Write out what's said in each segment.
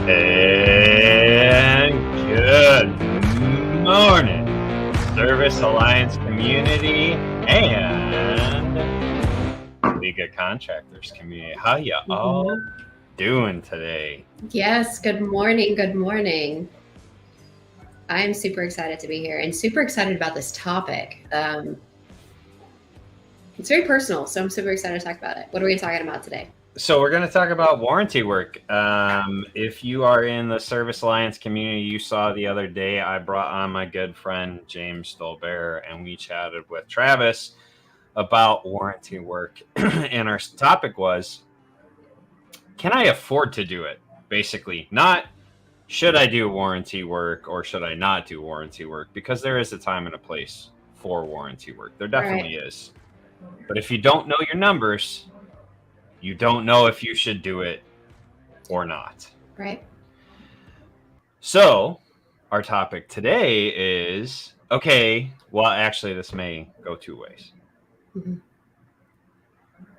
And good morning, Service Alliance community and League of Contractors community. How you all doing today? Yes, good morning. Good morning. I am super excited to be here and super excited about this topic. It's very personal, so I'm super excited to talk about it. What are we talking about today? So we're going to talk about warranty work. If you are in the Service Alliance community, you saw the other day I brought on my good friend James Stolbear, and we chatted with Travis about warranty work. And our topic was, can I afford to do it? Basically, not should I do warranty work or should I not do warranty work? Because there is a time and a place for warranty work. There definitely is. But if you don't know your numbers, you don't know if you should do it or not. Right. So our topic today is, okay, well, actually, this may go two ways. Mm-hmm.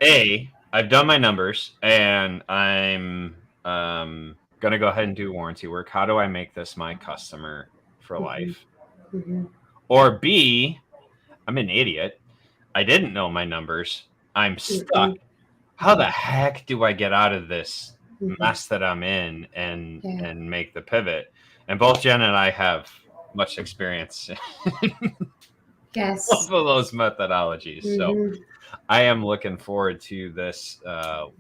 A, I've done my numbers and I'm going to go ahead and do warranty work. How do I make this my customer for life? Mm-hmm. Or B, I'm an idiot. I didn't know my numbers. I'm stuck. How the heck do I get out of this mess that I'm in and make the pivot? And both Jen and I have much experience in both of those methodologies. So I am looking forward to this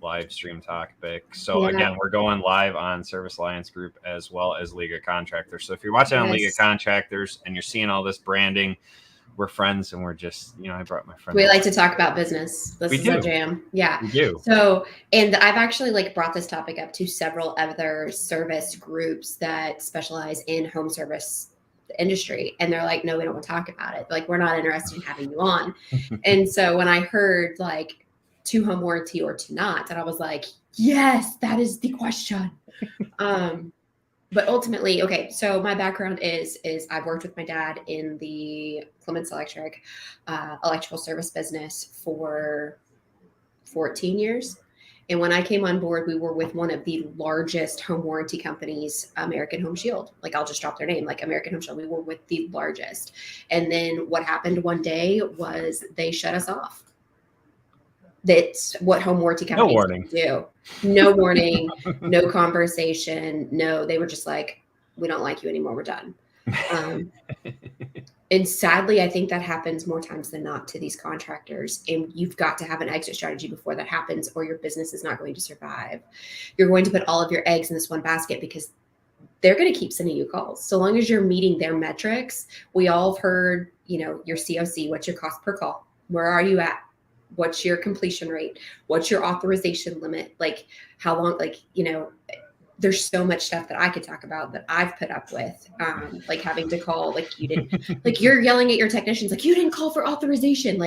live stream topic. So again, we're going live on Service Alliance Group as well as League of Contractors. So if you're watching on League of Contractors and you're seeing all this branding, we're friends and we're just, I brought my friend. We like to talk about business. This is our jam. Yeah. We do. So, and I've actually brought this topic up to several other service groups that specialize in home service industry. And they're like, no, we don't want to talk about it. Like, we're not interested in having you on. And so when I heard to home warranty or to not, and I was like, yes, that is the question. But ultimately, okay, so my background is I've worked with my dad in the Clements electrical service business for 14 years. And when I came on board, we were with one of the largest home warranty companies, American Home Shield. I'll just drop their name, American Home Shield. We were with the largest. And then what happened one day was they shut us off. That's what home warranty companies do. No warning, no conversation. No, they were just like, we don't like you anymore. We're done. And sadly, I think that happens more times than not to these contractors. And you've got to have an exit strategy before that happens, or your business is not going to survive. You're going to put all of your eggs in this one basket because they're going to keep sending you calls. So long as you're meeting their metrics, we all have heard, your COC, what's your cost per call? Where are you at? What's your completion rate? What's your authorization limit? How long, there's so much stuff that I could talk about that I've put up with, having to call, you didn't, you're yelling at your technicians, you didn't call for authorization.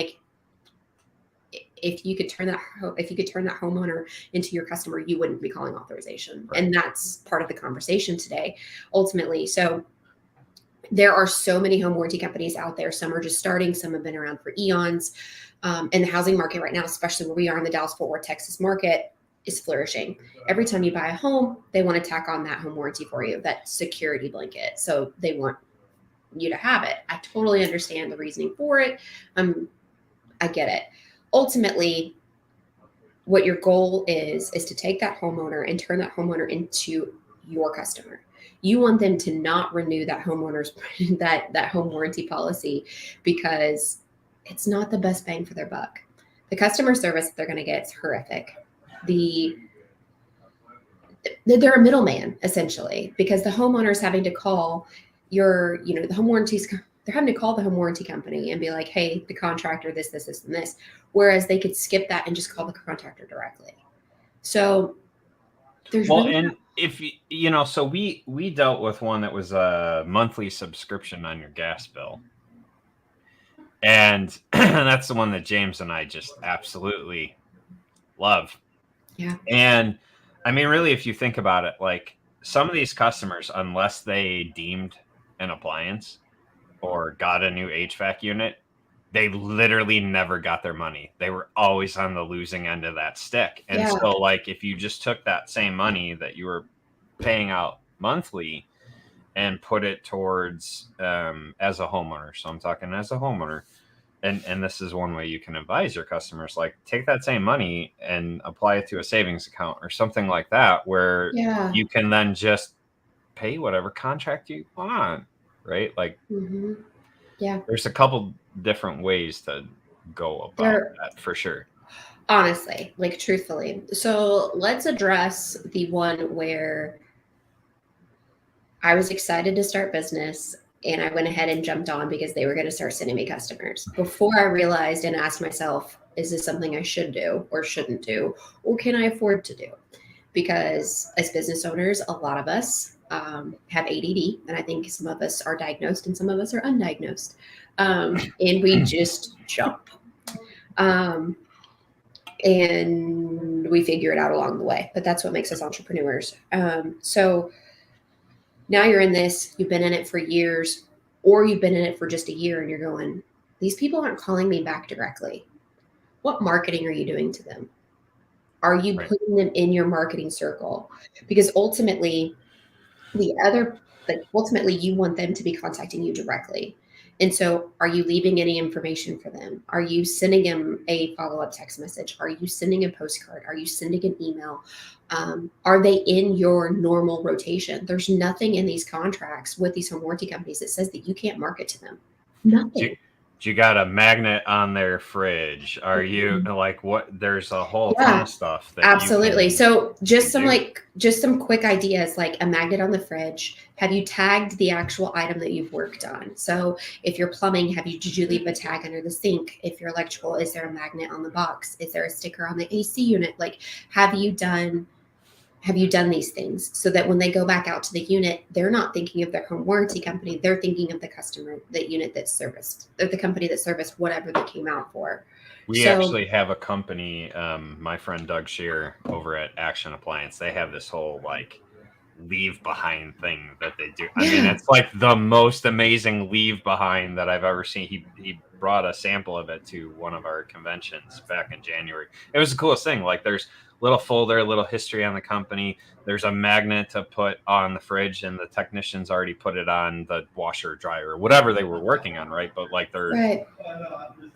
If you could turn that homeowner into your customer, you wouldn't be calling authorization. Right. And that's part of the conversation today, ultimately. So there are so many home warranty companies out there. Some are just starting, some have been around for eons. And the housing market right now, especially where we are in the Dallas-Fort Worth, Texas market, is flourishing. Every time you buy a home, they want to tack on that home warranty for you, that security blanket. So they want you to have it. I totally understand the reasoning for it. I get it. Ultimately, what your goal is to take that homeowner and turn that homeowner into your customer. You want them to not renew that homeowner's that home warranty policy because it's not the best bang for their buck. The customer service that they're going to get is horrific. They're a middleman essentially, because the homeowner's having to call the home warranties. They're having to call the home warranty company and be like, hey, the contractor, this, and this. Whereas they could skip that and just call the contractor directly. So there's if so we dealt with one that was a monthly subscription on your gas bill. And that's the one that James and I just absolutely love. Yeah. And I mean, really, if you think about it, some of these customers, unless they deemed an appliance or got a new HVAC unit, they literally never got their money. They were always on the losing end of that stick. And so if you just took that same money that you were paying out monthly and put it towards as a homeowner. So I'm talking as a homeowner. And this is one way you can advise your customers, like take that same money and apply it to a savings account or something like that, where you can then just pay whatever contract you want, right? Like, there's a couple different ways to go about that for sure. Honestly, like truthfully. So let's address the one where I was excited to start business and I went ahead and jumped on because they were going to start sending me customers. Before I realized and asked myself, is this something I should do or shouldn't do, or can I afford to do? Because as business owners, a lot of us have ADD, and I think some of us are diagnosed and some of us are undiagnosed. And we just jump. And we figure it out along the way. But that's what makes us entrepreneurs. So now you're in this, you've been in it for years, or you've been in it for just a year and you're going, these people aren't calling me back directly. What marketing are you doing to them? Are you putting them in your marketing circle? Because ultimately, ultimately you want them to be contacting you directly. And so are you leaving any information for them? Are you sending them a follow-up text message? Are you sending a postcard? Are you sending an email? Are they in your normal rotation? There's nothing in these contracts with these home warranty companies that says that you can't market to them. Nothing. You got a magnet on their fridge? Are you like what? There's a whole ton of stuff. That absolutely. So just some quick ideas, like a magnet on the fridge. Have you tagged the actual item that you've worked on? So if you're plumbing, did you leave a tag under the sink? If you're electrical, is there a magnet on the box? Is there a sticker on the AC unit? Like, have you done these things so that when they go back out to the unit, they're not thinking of their home warranty company. They're thinking of the customer, the unit that serviced, or the company that serviced whatever they came out for. We actually have a company, my friend Doug Shear over at Action Appliance. They have this whole like leave behind thing that they do. I mean, it's like the most amazing leave behind that I've ever seen. He brought a sample of it to one of our conventions back in January. It was the coolest thing. Like there's little folder, little history on the company. There's a magnet to put on the fridge, and the technicians already put it on the washer, dryer, whatever they were working on, right? But like they're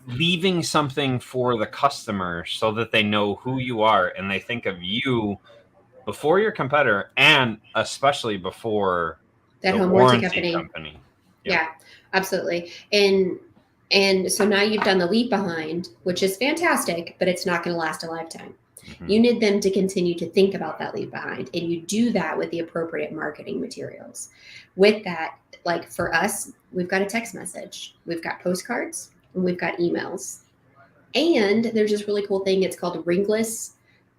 leaving something for the customer so that they know who you are and they think of you before your competitor, and especially before that home warranty company. Yeah, absolutely. And so now you've done the leave behind, which is fantastic, but it's not going to last a lifetime. You need them to continue to think about that leave behind, and you do that with the appropriate marketing materials. With that, like for us, we've got a text message, we've got postcards, and we've got emails. And there's this really cool thing. It's called a ringless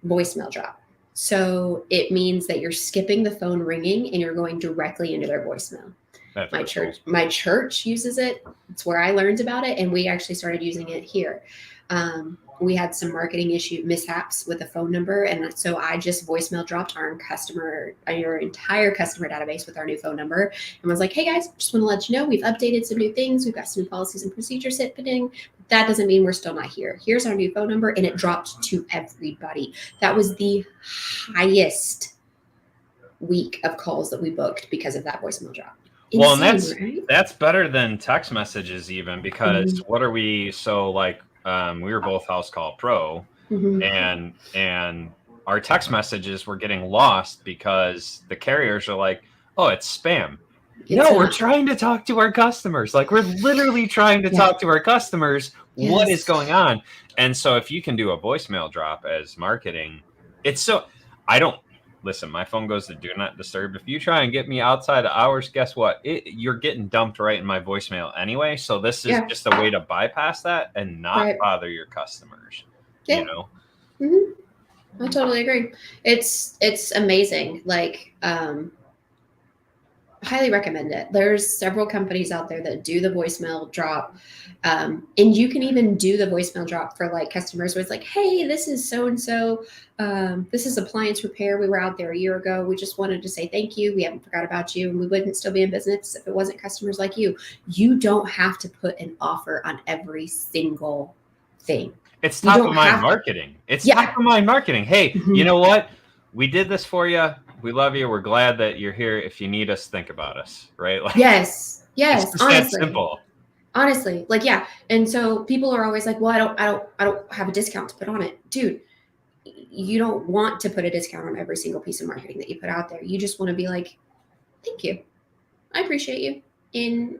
voicemail drop. So it means that you're skipping the phone ringing and you're going directly into their voicemail. My church uses it. It's where I learned about it, and we actually started using it here. We had some marketing mishaps with a phone number, and so I just voicemail dropped our entire customer database with our new phone number, and was like, "Hey guys, just want to let you know we've updated some new things. We've got some new policies and procedures happening. That doesn't mean we're still not here. Here's our new phone number," and it dropped to everybody. That was the highest week of calls that we booked because of that voicemail drop. Well, and that's better than text messages even, because what are we? So like, we were both House Call Pro, and our text messages were getting lost because the carriers are like, "Oh, it's spam." We're trying to talk to our customers. Like, we're literally trying to talk to our customers. Yes. What is going on? And so if you can do a voicemail drop as marketing, listen, my phone goes to do not disturb. If you try and get me outside of hours, guess what? You're getting dumped right in my voicemail anyway. So this is just a way to bypass that and not bother your customers. Yeah. You know? I totally agree. It's amazing. Like, highly recommend it. There's several companies out there that do the voicemail drop. And you can even do the voicemail drop for like customers where it's like, "Hey, this is so-and-so. This is appliance repair. We were out there a year ago. We just wanted to say thank you. We haven't forgot about you, and we wouldn't still be in business if it wasn't customers like you." You don't have to put an offer on every single thing. It's top of mind marketing. It's top of mind marketing. Hey, you know what? we did this for you. We love you. We're glad that you're here. If you need us, think about us, right? Like, Yes. it's just that simple. Honestly, like, yeah. And so people are always like, well, I don't have a discount to put on it. Dude, you don't want to put a discount on every single piece of marketing that you put out there. You just want to be like, thank you. I appreciate you. And,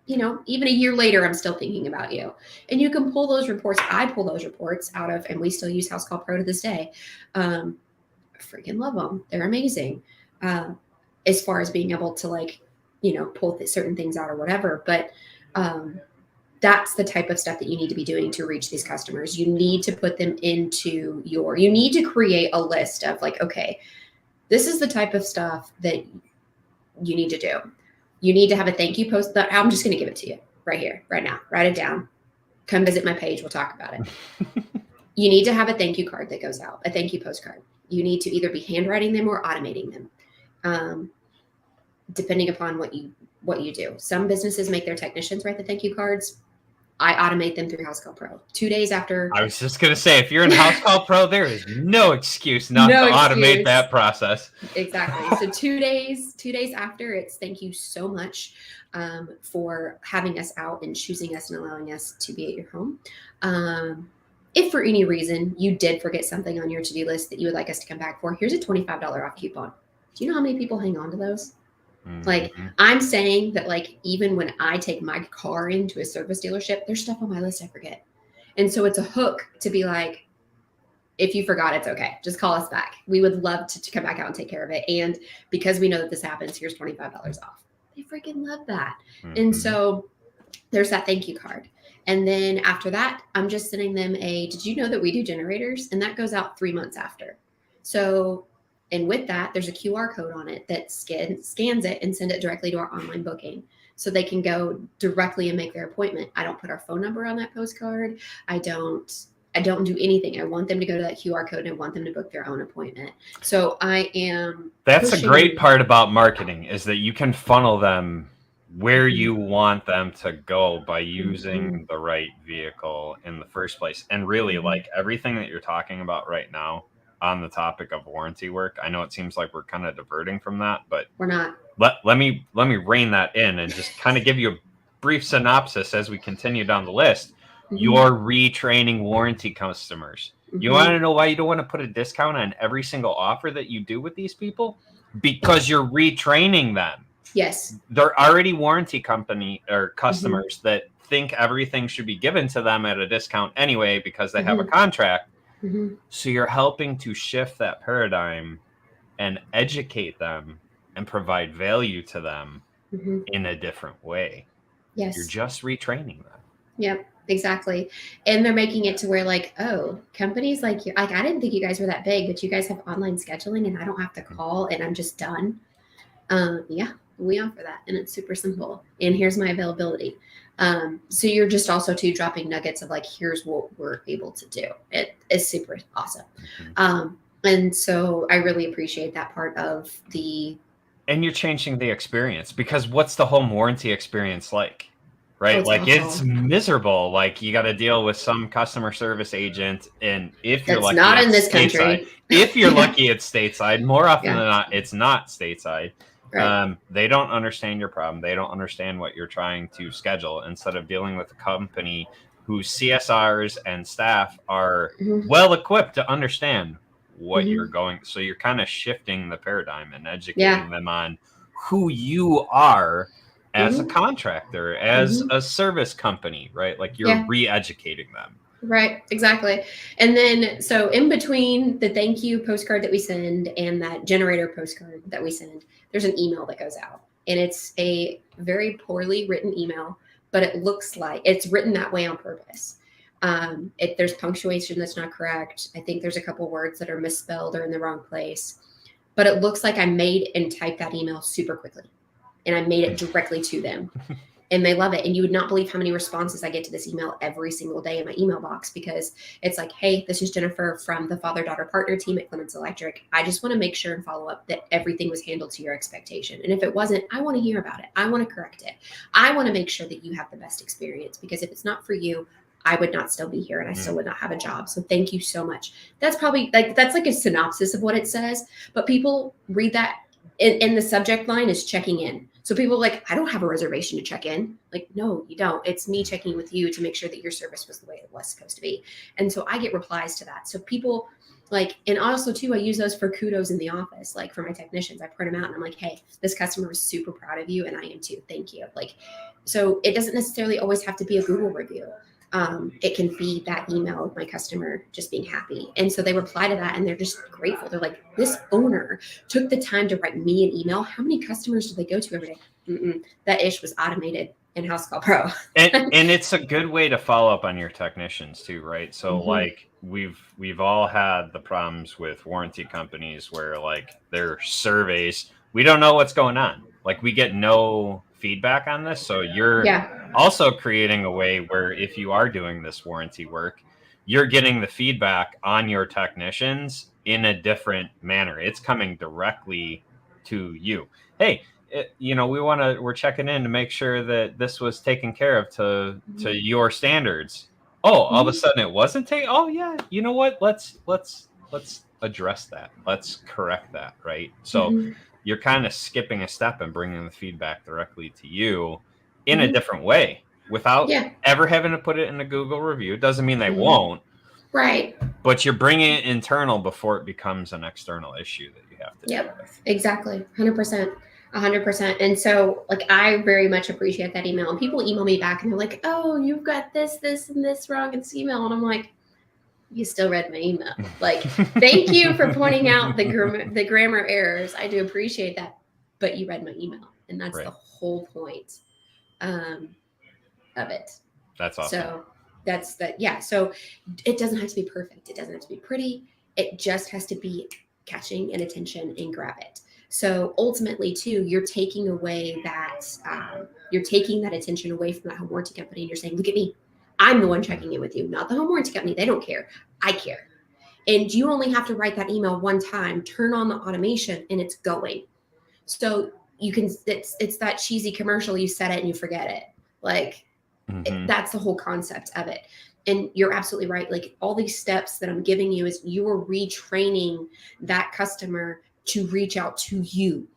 even a year later, I'm still thinking about you. And you can pull those reports. I pull those reports out of, and we still use House Call Pro to this day. Freaking love them. They're amazing. As far as being able to, like, pull certain things out or whatever. But that's the type of stuff that you need to be doing to reach these customers. You need to put them into you need to create a list of, like, okay, this is the type of stuff that you need to do. You need to have a thank you post. I'm just going to give it to you right here, right now. Write it down. Come visit my page. We'll talk about it. You need to have a thank you card that goes out, a thank you postcard. You need to either be handwriting them or automating them, depending upon what you do. Some businesses make their technicians write the thank you cards. I automate them through House Call Pro. 2 days after. I was just going to say, if you're in House Call Pro, there is no excuse not to automate that process. Exactly. So 2 days after, it's thank you so much for having us out and choosing us and allowing us to be at your home. If for any reason you did forget something on your to-do list that you would like us to come back for, here's a $25 off coupon. Do you know how many people hang on to those? Mm-hmm. Like, I'm saying that, like, even when I take my car into a service dealership, there's stuff on my list I forget. And so it's a hook to be like, if you forgot, it's okay. Just call us back. We would love to come back out and take care of it. And because we know that this happens, here's $25 off. They freaking love that. Mm-hmm. And so there's that thank you card. And then after that, I'm just sending them did you know that we do generators? And that goes out 3 months after. So, and with that, there's a QR code on it that scans it and send it directly to our online booking. So they can go directly and make their appointment. I don't put our phone number on that postcard. I don't do anything. I want them to go to that QR code and I want them to book their own appointment. So that's a great part about marketing, is that you can funnel them where you want them to go by using the right vehicle in the first place. And really, like, everything that you're talking about right now on the topic of warranty work, I know it seems like we're kind of diverting from that, but we're not. Let me rein that in and just kind of give you a brief synopsis as we continue down the list. Mm-hmm. You're retraining warranty customers. Mm-hmm. You want to know why you don't want to put a discount on every single offer that you do with these people? Because you're retraining them. Yes. They're already warranty company or customers that think everything should be given to them at a discount anyway because they have a contract. Mm-hmm. So you're helping to shift that paradigm and educate them and provide value to them in a different way. Yes. You're just retraining them. Yep, exactly. And they're making it to where, like, oh, companies like you, like, I didn't think you guys were that big, but you guys have online scheduling and I don't have to call and I'm just done. Yeah, we offer that and it's super simple. And here's my availability. So you're just also dropping nuggets of, like, here's what we're able to do. It is super awesome. Mm-hmm. And so I really appreciate that part of and you're changing the experience, because what's the home warranty experience like? Right? Oh, like, it's miserable. Like, you got to deal with some customer service agent. And if you're lucky, not in this country. If you're lucky, it's stateside. More often than not, it's not stateside. Right. They don't understand your problem. They don't understand what you're trying to schedule, instead of dealing with a company whose CSRs and staff are well equipped to understand what you're going. So you're kind of shifting the paradigm and educating them on who you are as a contractor, as a service company, right? Like, you're re-educating them. Right, exactly. And then, so in between the thank you postcard that we send and that generator postcard that we send, there's an email that goes out. And it's a very poorly written email, but it looks like it's written that way on purpose. There's punctuation that's not correct. I think there's a couple words that are misspelled or in the wrong place. But it looks like I made and typed that email super quickly. And I made it directly to them. And they love it. And you would not believe how many responses I get to this email every single day in my email box, because it's like, hey, this is Jennifer from the father-daughter partner team at Clements Electric. I just want to make sure and follow up that everything was handled to your expectation. And if it wasn't, I want to hear about it. I want to correct it. I want to make sure that you have the best experience, because if it's not for you, I would not still be here and I still would not have a job. So thank you so much. That's probably that's like a synopsis of what it says, but people read that in the subject line is checking in. So people are like, I don't have a reservation to check in. Like, no, you don't. It's me checking with you to make sure that your service was the way it was supposed to be. And so I get replies to that. So people like, and also too, I use those for kudos in the office. Like for my technicians, I print them out and I'm like, hey, this customer was super proud of you. And I am too. Thank you. Like, so it doesn't necessarily always have to be a Google review. It can be that email of my customer just being happy. And so they reply to that and they're just grateful. They're like, this owner took the time to write me an email. How many customers do they go to every day? That ish was automated in House Call Pro. and it's a good way to follow up on your technicians too, right? So like we've all had the problems with warranty companies where like their surveys, we don't know what's going on. Like we get no feedback on this. So you're also creating a way where if you are doing this warranty work, you're getting the feedback on your technicians in a different manner. It's coming directly to you. Hey, we're checking in to make sure that this was taken care of to your standards. Oh, all of a sudden it wasn't taken. Oh yeah. You know what? Let's address that. Let's correct that. Right. So you're kind of skipping a step and bringing the feedback directly to you in a different way without ever having to put it in a Google review. It doesn't mean they won't. Right. But you're bringing it internal before it becomes an external issue that you have to deal with. Exactly. 100%. 100%. And so like, I very much appreciate that email, and people email me back and they're like, oh, you've got this and this wrong in this email. And I'm like, you still read my email. Like, thank you for pointing out the grammar errors. I do appreciate that, but you read my email, and that's the whole point of it. That's awesome. So that's that. Yeah. So it doesn't have to be perfect. It doesn't have to be pretty. It just has to be catching and attention and grab it. So ultimately too, you're taking away that, you're taking that attention away from that home warranty company, and you're saying, look at me. I'm the one checking in with you, not the home warranty company. They don't care. I care. And you only have to write that email one time, turn on the automation, and it's going. So you can, it's that cheesy commercial. You set it and you forget it. Like that's the whole concept of it. And you're absolutely right. Like all these steps that I'm giving you is you're retraining that customer to reach out to you.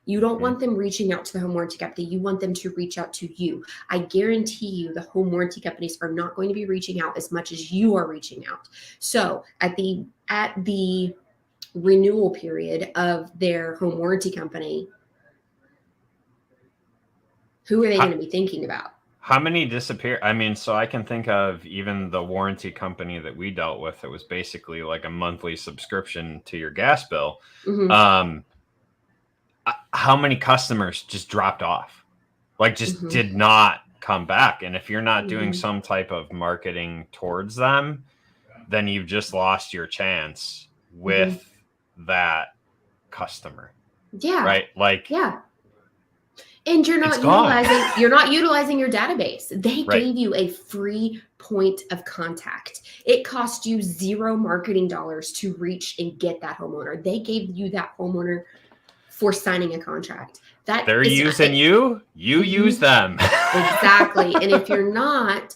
You don't want them reaching out to the home warranty company. You want them to reach out to you. I guarantee you the home warranty companies are not going to be reaching out as much as you are reaching out. So at the renewal period of their home warranty company, who are they going to be thinking about? How many disappear? I mean, so I can think of even the warranty company that we dealt with. It was basically like a monthly subscription to your gas bill. How many customers just dropped off? Like just did not come back. And if you're not doing some type of marketing towards them, then you've just lost your chance with that customer. Yeah. Right. Like, and you're not utilizing your database. They gave you a free point of contact. It cost you $0 marketing dollars to reach and get that homeowner. They gave you that homeowner for signing a contract. That they're using you use them. Exactly. And if you're not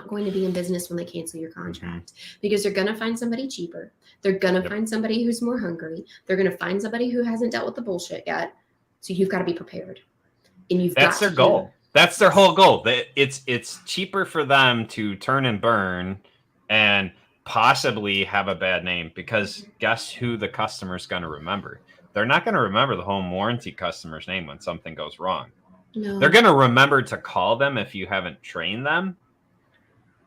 going to be in business when they cancel your contract, because they're going to find somebody cheaper. They're going to find somebody who's more hungry. They're going to find somebody who hasn't dealt with the bullshit yet. So you've got to be prepared. And that's their goal. That's their whole goal. It's cheaper for them to turn and burn and possibly have a bad name, because guess who the customer's going to remember? They're not going to remember the home warranty customer's name when something goes wrong. No. They're going to remember to call them if you haven't trained them,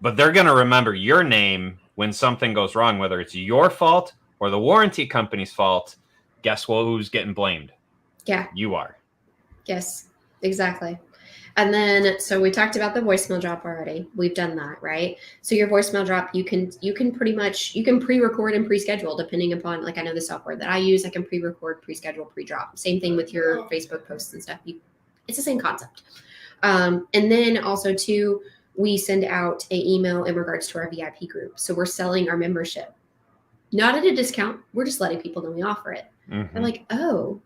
but they're going to remember your name when something goes wrong, whether it's your fault or the warranty company's fault. Guess who's getting blamed? Yeah. You are. Yes, exactly. And then, so we talked about the voicemail drop already. We've done that, right? So your voicemail drop, you can pre-record and pre-schedule depending upon, like, I know the software that I use, I can pre-record, pre-schedule, pre-drop. Same thing with your Facebook posts and stuff. It's the same concept. And then also too, we send out an email in regards to our VIP group. So we're selling our membership, not at a discount. We're just letting people know we offer it. They're like, oh.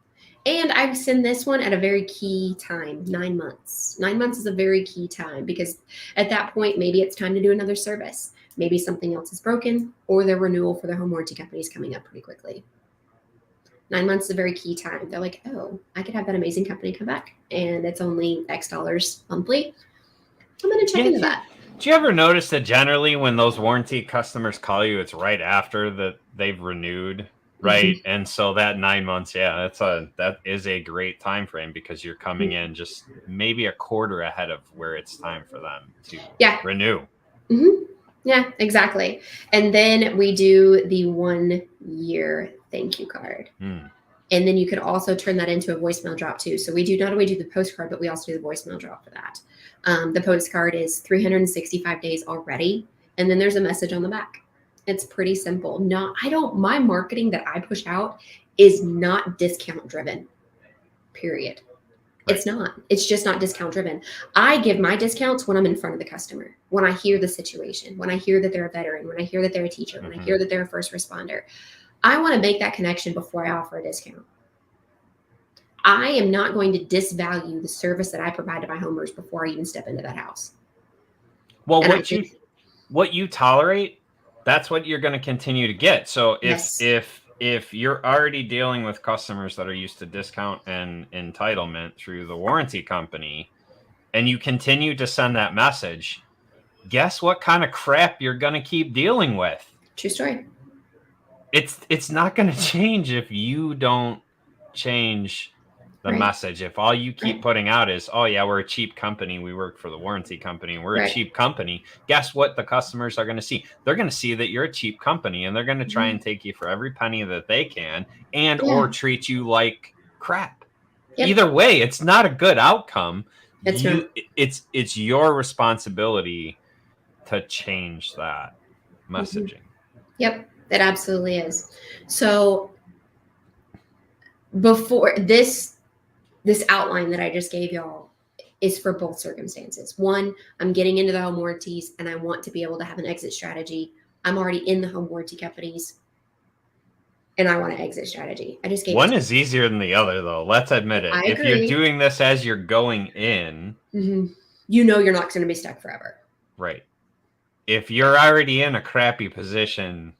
And I send this one at a very key time, 9 months. 9 months is a very key time because at that point, maybe it's time to do another service. Maybe something else is broken or their renewal for their home warranty company is coming up pretty quickly. 9 months is a very key time. They're like, oh, I could have that amazing company come back and it's only X dollars monthly. I'm going to check into that. Do you ever notice that generally when those warranty customers call you, it's right after that they've renewed, right? Mm-hmm. And so that 9 months, that is a great time frame because you're coming in just maybe a quarter ahead of where it's time for them to renew. Mm-hmm. Yeah, exactly. And then we do the 1 year thank you card. And then you can also turn that into a voicemail drop too. So we do not only do the postcard, but we also do the voicemail drop for that. The postcard is 365 days already. And then there's a message on the back. It's pretty simple. My marketing that I push out is not discount driven, period. Right. It's not. It's just not discount driven. I give my discounts when I'm in front of the customer, when I hear the situation, when I hear that they're a veteran, when I hear that they're a teacher, when I hear that they're a first responder. I want to make that connection before I offer a discount. I am not going to disvalue the service that I provide to my homeowners before I even step into that house. Well, what you tolerate, that's what you're going to continue to get. So if you're already dealing with customers that are used to discount and entitlement through the warranty company, and you continue to send that message, guess what kind of crap you're going to keep dealing with? True story. It's not going to change if you don't change the message. If all you keep putting out is, oh yeah, we're a cheap company, we work for the warranty company, and we're a cheap company, guess what the customers are going to see? They're going to see that you're a cheap company, and they're going to try and take you for every penny that they can, and or treat you like crap. Yep. Either way, it's not a good outcome. It's your responsibility to change that messaging. Yep. It absolutely is. So before this outline that I just gave y'all is for both circumstances. One, I'm getting into the home warranties and I want to be able to have an exit strategy. I'm already in the home warranty companies and I want an exit strategy. I just gave one is easier than the other though. Let's admit it. If you're doing this as you're going in, you know you're not going to be stuck forever. Right. If you're already in a crappy position,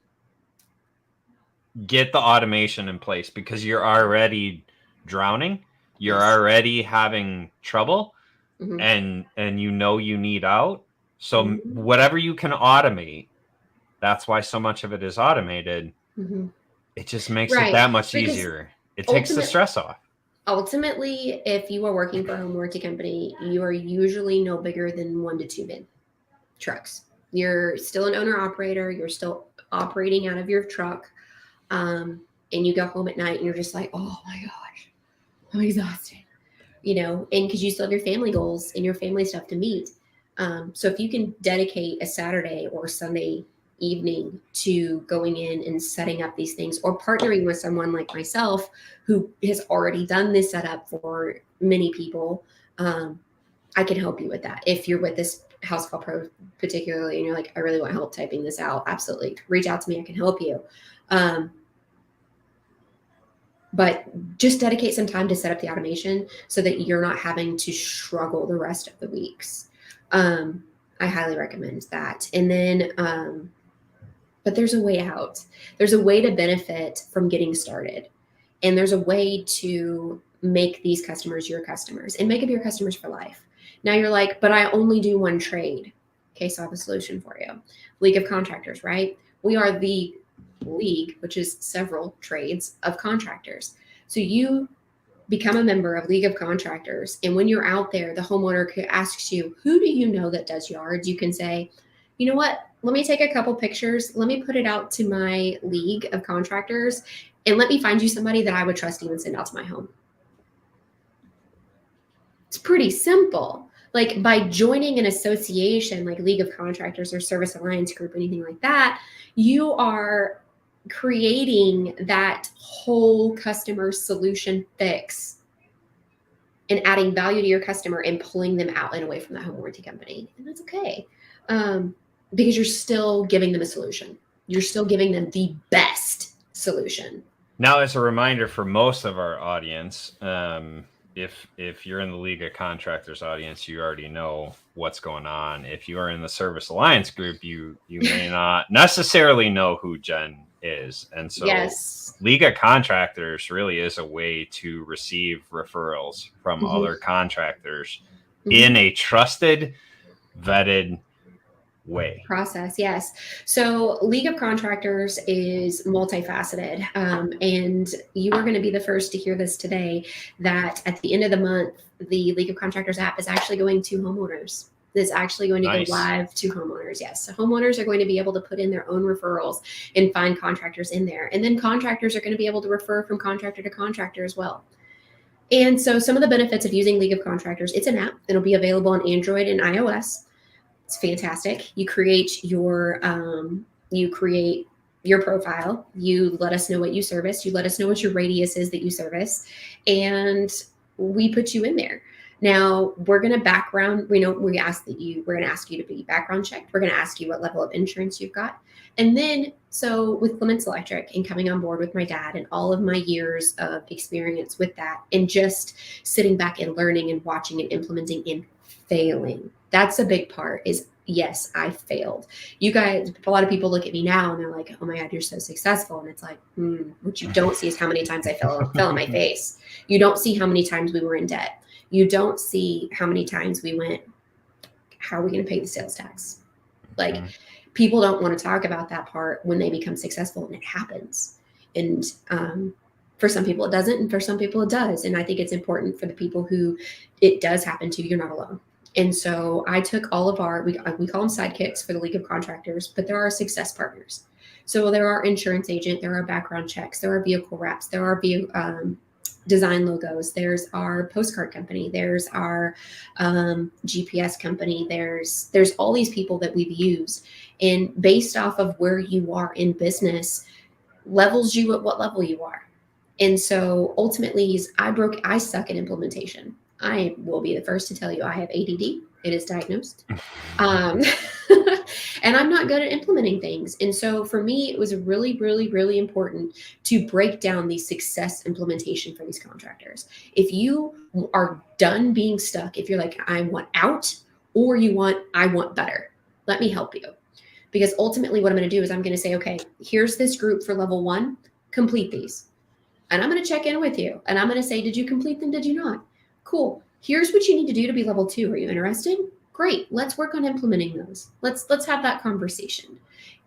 get the automation in place because you're already drowning. You're already having trouble and you know you need out. So whatever you can automate, that's why so much of it is automated. It just makes it that much easier. It takes the stress off. Ultimately, if you are working for a home warranty company, you are usually no bigger than 1 to 2 bin trucks. You're still an owner operator. You're still operating out of your truck. And you go home at night and you're just like, oh my gosh, I'm exhausted, and because you still have your family goals and your family stuff to meet. So if you can dedicate a Saturday or Sunday evening to going in and setting up these things or partnering with someone like myself who has already done this setup for many people, I can help you with that. If you're with this House Call Pro particularly and you're like, I really want help typing this out, absolutely reach out to me. I can help you. But just dedicate some time to set up the automation so that you're not having to struggle the rest of the weeks. I highly recommend that. And then, but there's a way out. There's a way to benefit from getting started. And there's a way to make these customers your customers and make them your customers for life. Now you're like, but I only do one trade. Okay, so I have a solution for you. League of Contractors, right? We are the league, which is several trades of contractors. So you become a member of League of Contractors. And when you're out there, the homeowner asks you, who do you know that does yards? You can say, you know what? Let me take a couple pictures. Let me put it out to my League of Contractors and let me find you somebody that I would trust even send out to my home. It's pretty simple. Like by joining an association like League of Contractors or Service Alliance Group, anything like that, you are creating that whole customer solution fix and adding value to your customer and pulling them out and away from that home warranty company. And that's okay. Because you're still giving them a solution. You're still giving them the best solution. Now, as a reminder for most of our audience, if you're in the League of Contractors audience, you already know what's going on. If you are in the Service Alliance group, you may not necessarily know who Jen is. And so Yes. League of Contractors really is a way to receive referrals from other contractors in a trusted, vetted way. Process, yes. So League of Contractors is multifaceted, and you are going to be the first to hear this today, that at the end of the month, the League of Contractors app is actually going to homeowners. It's actually going to go live to homeowners. Yes. So homeowners are going to be able to put in their own referrals and find contractors in there. And then contractors are going to be able to refer from contractor to contractor as well. And so some of the benefits of using League of Contractors, it's an app. It'll be available on Android and iOS. It's fantastic. You create your profile. You let us know what you service. You let us know what your radius is that you service, and we put you in there. Now we're going to background. We're going to ask you to be background checked. We're going to ask you what level of insurance you've got, and then so with Clements Electric and coming on board with my dad and all of my years of experience with that, and just sitting back and learning and watching and implementing and failing. That's a big part is, yes, I failed. You guys, a lot of people look at me now and they're like, oh my God, you're so successful. And it's like, what you don't see is how many times I fell on my face. You don't see how many times we were in debt. You don't see how many times we went, how are we going to pay the sales tax? Like people don't want to talk about that part when they become successful, and it happens. And for some people it doesn't, and for some people it does. And I think it's important for the people who it does happen to, you're not alone. And so I took all of we call them sidekicks for the League of Contractors, but there are success partners. So there are insurance agent, there are background checks, there are vehicle wraps, there are design logos, there's our postcard company, there's our GPS company, there's all these people that we've used. And based off of where you are in business, levels you at what level you are. And so ultimately I suck at implementation. I will be the first to tell you I have ADD. It is diagnosed. And I'm not good at implementing things. And so for me, it was really, really, really important to break down the success implementation for these contractors. If you are done being stuck, if you're like, I want out, or I want better, let me help you. Because ultimately what I'm going to do is I'm going to say, okay, here's this group for level 1, complete these. And I'm going to check in with you. And I'm going to say, did you complete them? Did you not? Cool. Here's what you need to do to be level 2. Are you interested? Great. Let's work on implementing those. Let's have that conversation.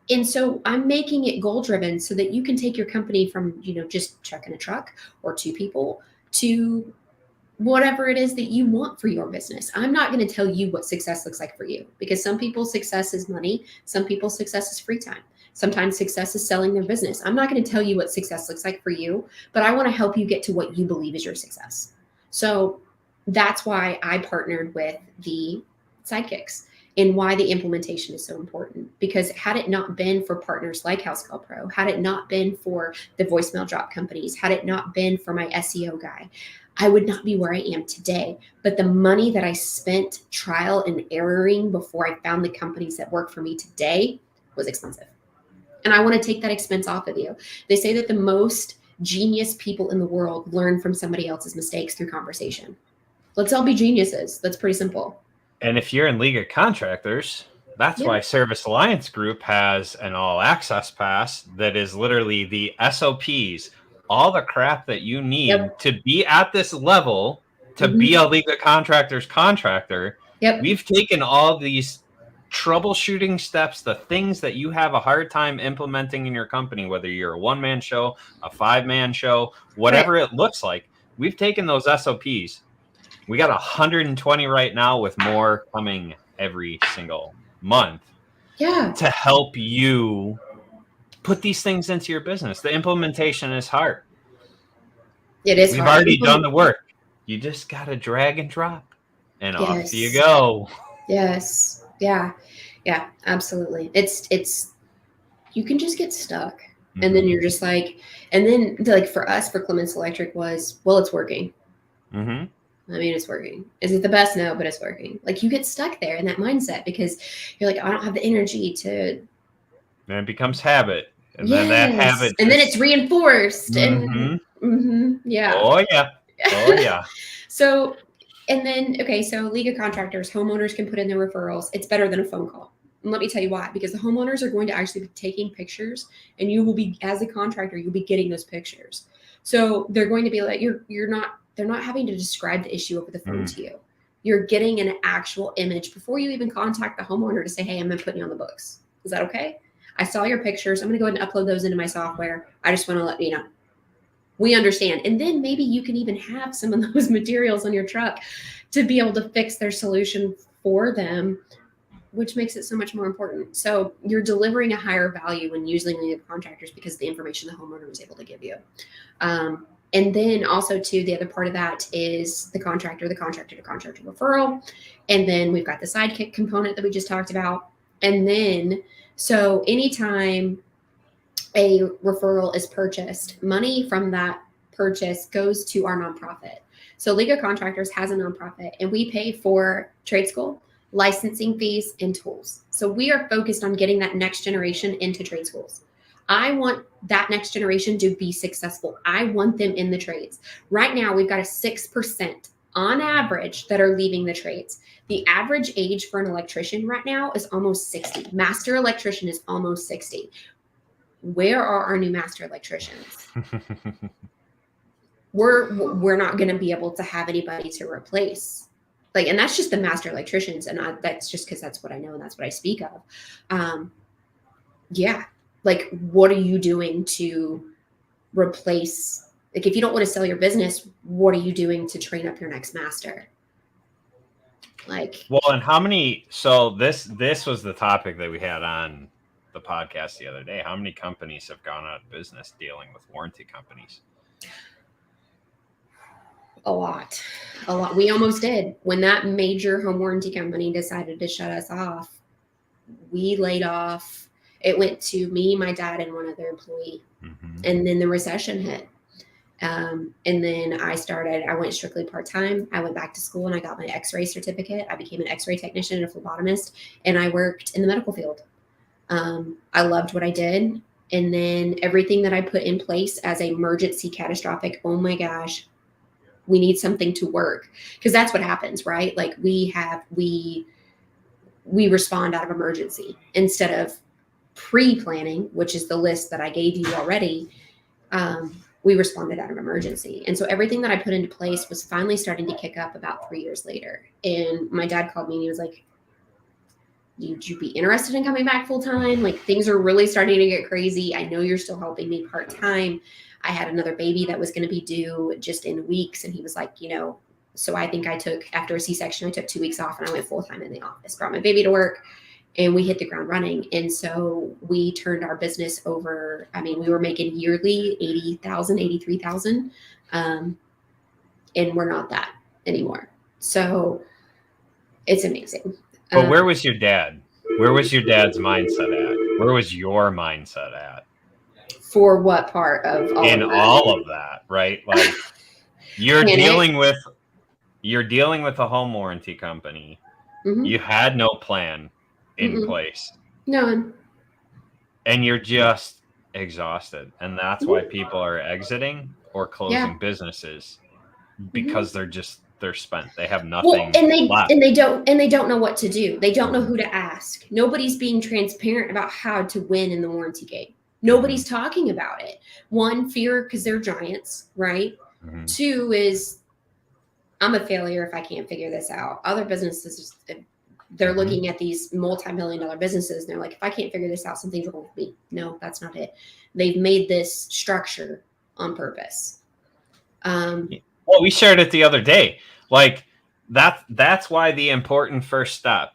And so I'm making it goal driven so that you can take your company from, just checking a truck or 2 people to whatever it is that you want for your business. I'm not going to tell you what success looks like for you, because some people's success is money. Some people's success is free time. Sometimes success is selling their business. I'm not going to tell you what success looks like for you, but I want to help you get to what you believe is your success. So that's why I partnered with the sidekicks and why the implementation is so important. Because had it not been for partners like House Call Pro, had it not been for the voicemail drop companies, had it not been for my SEO guy, I would not be where I am today. But the money that I spent trial and erroring before I found the companies that work for me today was expensive. And I want to take that expense off of you. They say that the most genius people in the world learn from somebody else's mistakes through conversation. Let's all be geniuses. That's pretty simple. And if you're in League of Contractors, that's why Service Alliance Group has an all access pass that is literally the SOPs, all the crap that you need to be at this level, to be a League of Contractors contractor. We've taken all these troubleshooting steps, the things that you have a hard time implementing in your company, whether you're a 1-man show, a 5-man show, whatever it looks like. We've taken those SOPs. We got 120 right now, with more coming every single month. To help you put these things into your business. The implementation is hard. It is. We've already done the work. You just got to drag and drop, and off you go. Yes. Yeah. Yeah. Absolutely. It's. You can just get stuck, and then you're just like, and then like for us, for Clements Electric was, well, it's working. I mean, it's working. Is it the best? No, but it's working. Like you get stuck there in that mindset because you're like, I don't have the energy to. And it becomes habit. And then that habit and then it's reinforced. And yeah. Oh yeah. So, and then, okay, so League of Contractors, homeowners can put in their referrals. It's better than a phone call. And let me tell you why, because the homeowners are going to actually be taking pictures, and you will be, as a contractor, you'll be getting those pictures. So they're going to be like, they're not having to describe the issue over the phone to you. You're getting an actual image before you even contact the homeowner to say, hey, I'm going to put you on the books. Is that okay? I saw your pictures. I'm going to go ahead and upload those into my software. I just want to let you know. We understand. And then maybe you can even have some of those materials on your truck to be able to fix their solution for them, which makes it so much more important. So you're delivering a higher value when using the contractors because of the information the homeowner was able to give you. And then also too, the other part of that is the contractor to contractor referral. And then we've got the sidekick component that we just talked about. And then, so anytime a referral is purchased, money from that purchase goes to our nonprofit. So League of Contractors has a nonprofit, and we pay for trade school, licensing fees, and tools. So we are focused on getting that next generation into trade schools. I want that next generation to be successful. I want them in the trades. Right now, we've got a 6% on average that are leaving the trades. The average age for an electrician right now is almost 60. Master electrician is almost 60. Where are our new master electricians? We're not going to be able to have anybody to replace. Like, and that's just the master electricians. And that's just because that's what I know and that's what I speak of. Yeah. Like, what are you doing to replace? Like, if you don't want to sell your business, what are you doing to train up your next master? Like, well, and how many? So this was the topic that we had on the podcast the other day. How many companies have gone out of business dealing with warranty companies? A lot. We almost did. When that major home warranty company decided to shut us off, we laid off. It went to me, my dad, and one other employee. And then the recession hit. And then I went strictly part-time. I went back to school and I got my x-ray certificate. I became an x-ray technician and a phlebotomist, and I worked in the medical field. I loved what I did. And then everything that I put in place as a emergency catastrophic, oh my gosh, we need something to work. Because that's what happens, right? Like we respond out of emergency instead of pre-planning, which is the list that I gave you already. We responded out of emergency. And so everything that I put into place was finally starting to kick up about 3 years later. And my dad called me and he was like, would you be interested in coming back full time? Like, things are really starting to get crazy. I know you're still helping me part time. I had another baby that was going to be due just in weeks. And he was like, so I think after a C-section, I took 2 weeks off and I went full time in the office, brought my baby to work, and we hit the ground running. And so we turned our business over. I mean, we were making yearly $80,000, $83,000. And we're not that anymore. So it's amazing. But where was your dad? Where was your dad's mindset at? Where was your mindset at? For what part of all of that, right? Like you're dealing with a home warranty company. You had no plan in place. No. And you're just exhausted. And that's why people are exiting or closing businesses, because they're spent. They have nothing left. And they don't know what to do. They don't know who to ask. Nobody's being transparent about how to win in the warranty game. Nobody's talking about it. One, fear, because they're giants, right? Two is, I'm a failure if I can't figure this out. Other businesses, they're looking at these multi-million-dollar businesses and they're like, if I can't figure this out, something's wrong with me. No, that's not it. They've made this structure on purpose. Well, we shared it the other day. Like that's why the important first step,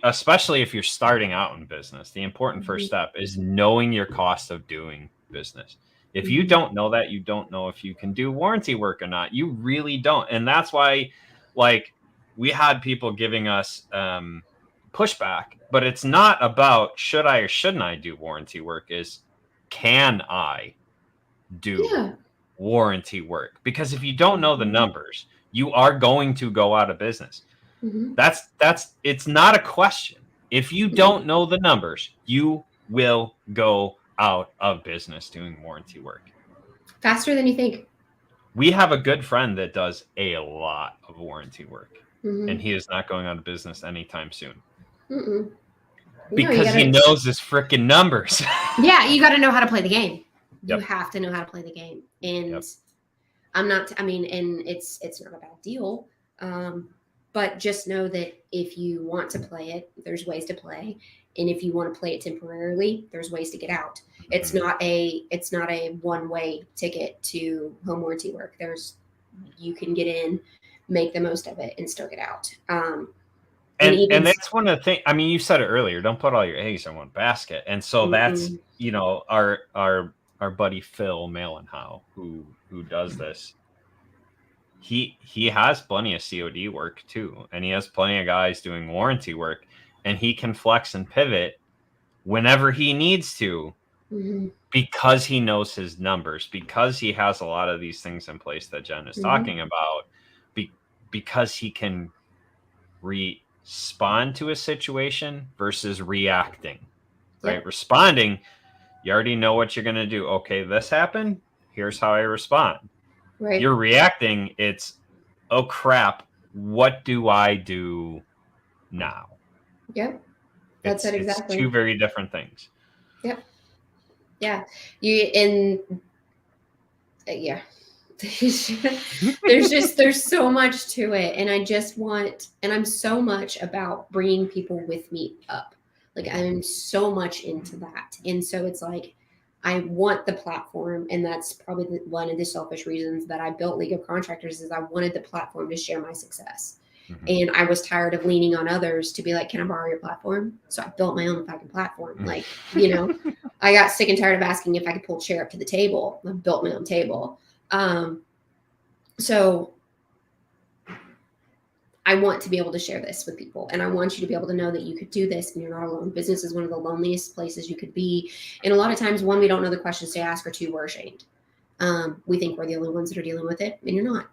especially if you're starting out in business, the important first step is knowing your cost of doing business. If you don't know that, you don't know if you can do warranty work or not. You really don't. And that's why, like, we had people giving us pushback, but it's not about should I or shouldn't I do warranty work, is can I do warranty work? Because if you don't know the numbers, you are going to go out of business. It's not a question. If you don't know the numbers, you will go out of business doing warranty work. Faster than you think. We have a good friend that does a lot of warranty work, and he is not going out of business anytime soon. Because he knows his freaking numbers. Yeah, you got to know how to play the game. You have to know how to play the game. And and it's not a bad deal. But just know that if you want to play it, there's ways to play. And if you want to play it temporarily, there's ways to get out. It's not a one-way ticket to home warranty work. You can get in, make the most of it, and still get out. And that's one of the things. I mean, you said it earlier. Don't put all your eggs in one basket. And so that's our buddy Phil Malenhow who does this. He has plenty of COD work too, and he has plenty of guys doing warranty work, and he can flex and pivot whenever he needs to, because he knows his numbers, because he has a lot of these things in place that Jen is talking about, because he can respond to a situation versus reacting. Right? Responding, you already know what you're going to do. Okay, this happened. Here's how I respond. Right. You're reacting. It's, oh crap, what do I do now? Yep. That's it exactly. It's two very different things. Yep. Yeah. There's so much to it. And I'm so much about bringing people with me up. Like I'm so much into that. And so it's like, I want the platform, and that's probably one of the selfish reasons that I built League of Contractors is I wanted the platform to share my success. And I was tired of leaning on others to be like, can I borrow your platform? So I built my own fucking platform. Like, I got sick and tired of asking if I could pull a chair up to the table. I built my own table. So I want to be able to share this with people, and I want you to be able to know that you could do this and you're not alone. Business is one of the loneliest places you could be. And a lot of times, one, we don't know the questions to ask, or two, we're ashamed. We think we're the only ones that are dealing with it, and you're not.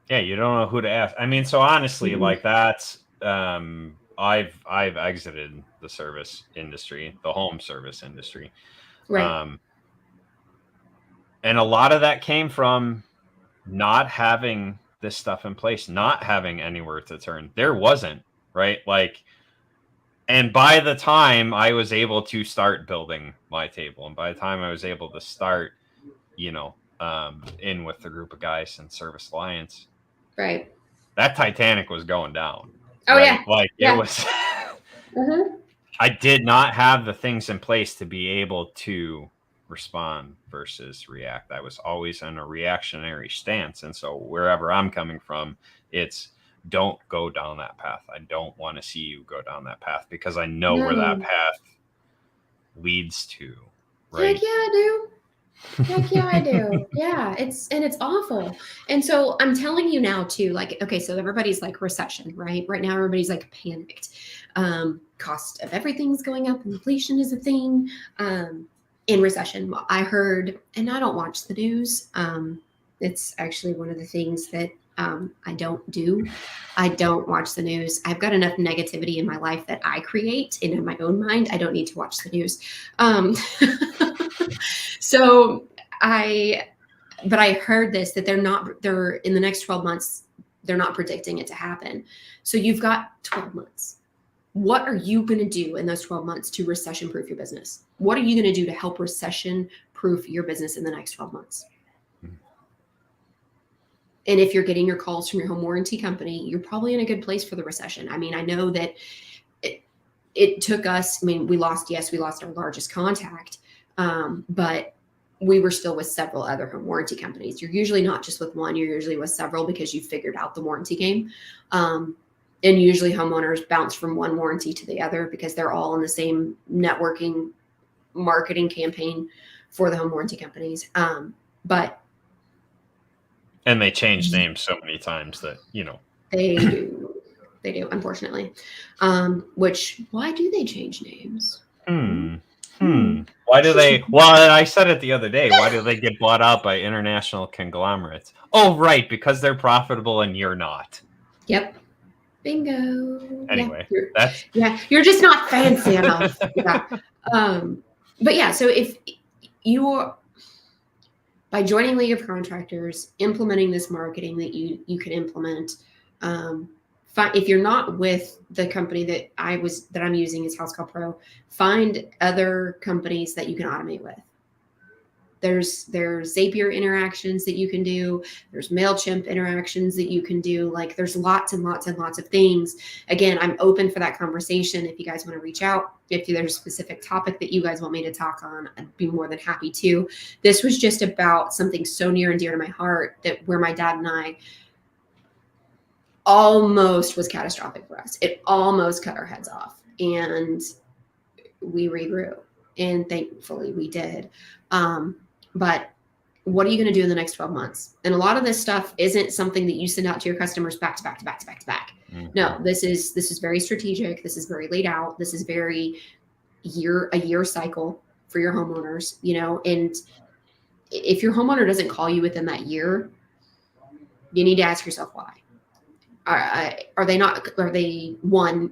Yeah, you don't know who to ask. I mean, so honestly, like that's, I've exited the service industry, the home service industry. Right. And a lot of that came from not having this stuff in place, not having anywhere to turn. There wasn't, right? Like, and by the time I was able to start building my table, and by the time I was able to start, in with the group of guys in Service Alliance, right, that Titanic was going down. Oh, right? It was. I did not have the things in place to be able to respond versus react. I was always in a reactionary stance. And so wherever I'm coming from, it's don't go down that path. I don't want to see you go down that path because I know where that path leads to. Right? Heck yeah, I do. Heck yeah, I do. Yeah, it's awful. And so I'm telling you now too, like, okay, so everybody's like recession, right? Right now, everybody's like panicked. Cost of everything's going up. Inflation is a thing. In recession, I heard, and I don't watch the news. It's actually one of the things that I don't do. I don't watch the news. I've got enough negativity in my life that I create and in my own mind. I don't need to watch the news. But I heard this, that they're in the next 12 months, they're not predicting it to happen. So you've got 12 months. What are you going to do in those 12 months to recession-proof your business? What are you going to do to help recession-proof your business in the next 12 months? And if you're getting your calls from your home warranty company, you're probably in a good place for the recession. I mean, I know that it took us, we lost our largest contact, but we were still with several other home warranty companies. You're usually not just with one, you're usually with several because you figured out the warranty game. And usually homeowners bounce from one warranty to the other because they're all in the same networking marketing campaign for the home warranty companies. And they change names so many times that, They do, unfortunately. Why do they change names? Why do they? Well, I said it the other day. Why do they get bought out by international conglomerates? Oh, right, because they're profitable and you're not. Yep. Bingo. Anyway, you're just not fancy enough. Yeah. But yeah, so if you are, by joining League of Contractors, implementing this marketing that you can implement, if you're not with the company that I'm using is House Call Pro, find other companies that you can automate with. There's Zapier interactions that you can do. There's MailChimp interactions that you can do. Like there's lots and lots and lots of things. Again, I'm open for that conversation. If you guys want to reach out, if there's a specific topic that you guys want me to talk on, I'd be more than happy to. This was just about something so near and dear to my heart that where my dad and I almost was catastrophic for us. It almost cut our heads off, and we regrew, and thankfully we did. But what are you going to do in the next 12 months? And a lot of this stuff isn't something that you send out to your customers back to back to back to back to back. Mm-hmm. No, this is very strategic. This is very laid out. This is very a year cycle for your homeowners, and if your homeowner doesn't call you within that year, you need to ask yourself why. Are they one,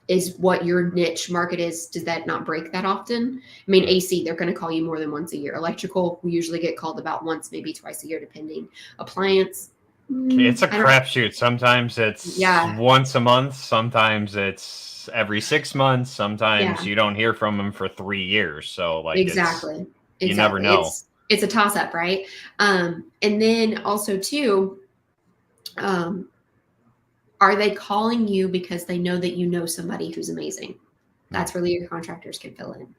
is what your niche market is, does that not break that often? I mean, AC, they're going to call you more than once a year. Electrical, we usually get called about once, maybe twice a year, depending. Appliance. It's a crapshoot. Sometimes it's once a month. Sometimes it's every 6 months. Sometimes you don't hear from them for 3 years. So exactly. You never know. It's a toss up, right? And then also too, are they calling you because they know that you know somebody who's amazing? That's where League of Contractors can fill in.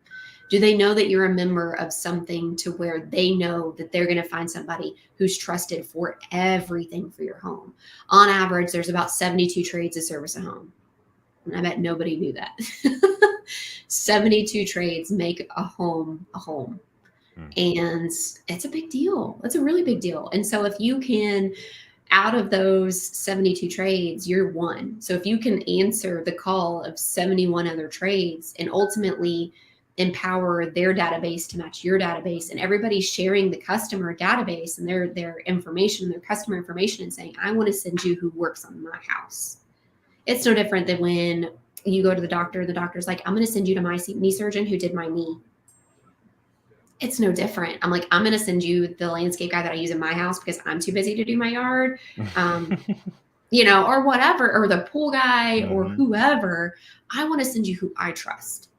Do they know that you're a member of something to where they know that they're going to find somebody who's trusted for everything for your home? On average, there's about 72 trades to service a home. And I bet nobody knew that. 72 trades make a home a home. And it's a big deal. It's a really big deal. And so if you can, out of those 72 trades, you're one. So if you can answer the call of 71 other trades and ultimately empower their database to match your database, and everybody's sharing the customer database and their information, their customer information, and saying, I want to send you who works on my house. It's no different than when you go to the doctor, the doctor's like, I'm going to send you to my knee surgeon who did my knee. It's no different. I'm like, I'm going to send you the landscape guy that I use in my house because I'm too busy to do my yard, or whatever, or the pool guy or whoever. I want to send you who I trust.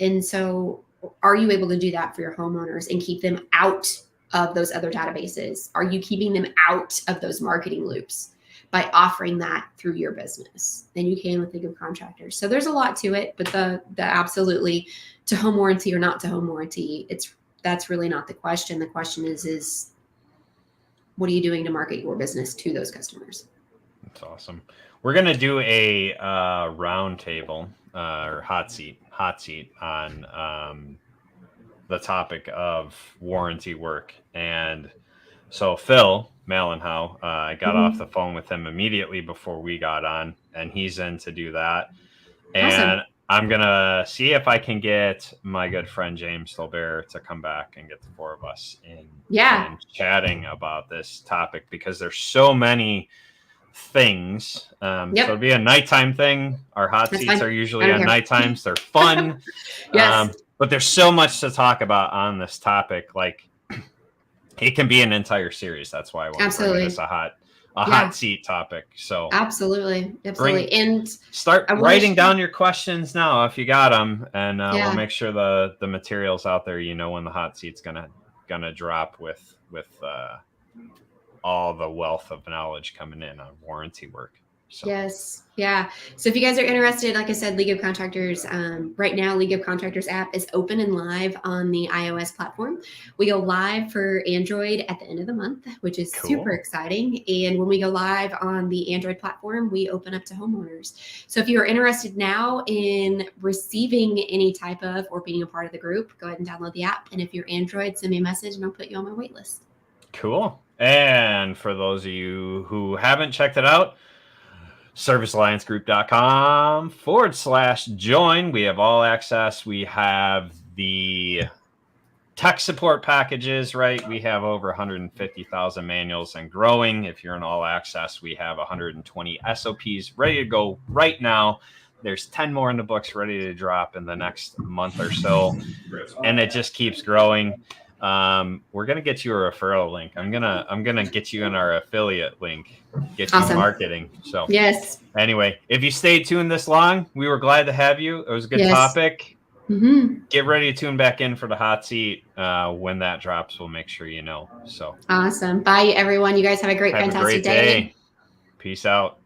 And so are you able to do that for your homeowners and keep them out of those other databases? Are you keeping them out of those marketing loops by offering that through your business? Then you can with League of Contractors. So there's a lot to it, but the absolutely to home warranty or not to home warranty, that's really not the question. The question is what are you doing to market your business to those customers? That's awesome. We're going to do a round table or hot seat on the topic of warranty work. And so Phil Malenhow, I got off the phone with him immediately before we got on, and he's in to do that. And awesome. I'm going to see if I can get my good friend James Stolber to come back and get the four of us in chatting about this topic, because there's so many things. So it'll be a nighttime thing. Our hot seats are usually on night times. They're fun. Yes. But there's so much to talk about on this topic. Like, it can be an entire series. That's why I want to bring this a hot seat topic. So absolutely. And start writing down your questions now if you got them, and we'll make sure the material's out there. When the hot seat's gonna drop with all the wealth of knowledge coming in on warranty work. So. Yes. Yeah. So if you guys are interested, like I said, League of Contractors, right now, League of Contractors app is open and live on the iOS platform. We go live for Android at the end of the month, which is super exciting. And when we go live on the Android platform, we open up to homeowners. So if you are interested now in receiving any type of or being a part of the group, go ahead and download the app. And if you're Android, send me a message and I'll put you on my wait list. Cool. And for those of you who haven't checked it out, servicealliancegroup.com/join. We have all access. We have the tech support packages, right? We have over 150,000 manuals and growing. If you're in all access, we have 120 SOPs ready to go right now There's 10 more in the books ready to drop in the next month or so, and it just keeps growing. We're gonna get you a referral link. I'm gonna get you in our affiliate link. Get you marketing. So yes. Anyway, if you stayed tuned this long, we were glad to have you. It was a good topic. Get ready to tune back in for the hot seat. When that drops, we'll make sure you know. So awesome. Bye, everyone. You guys have a fantastic day. Peace out.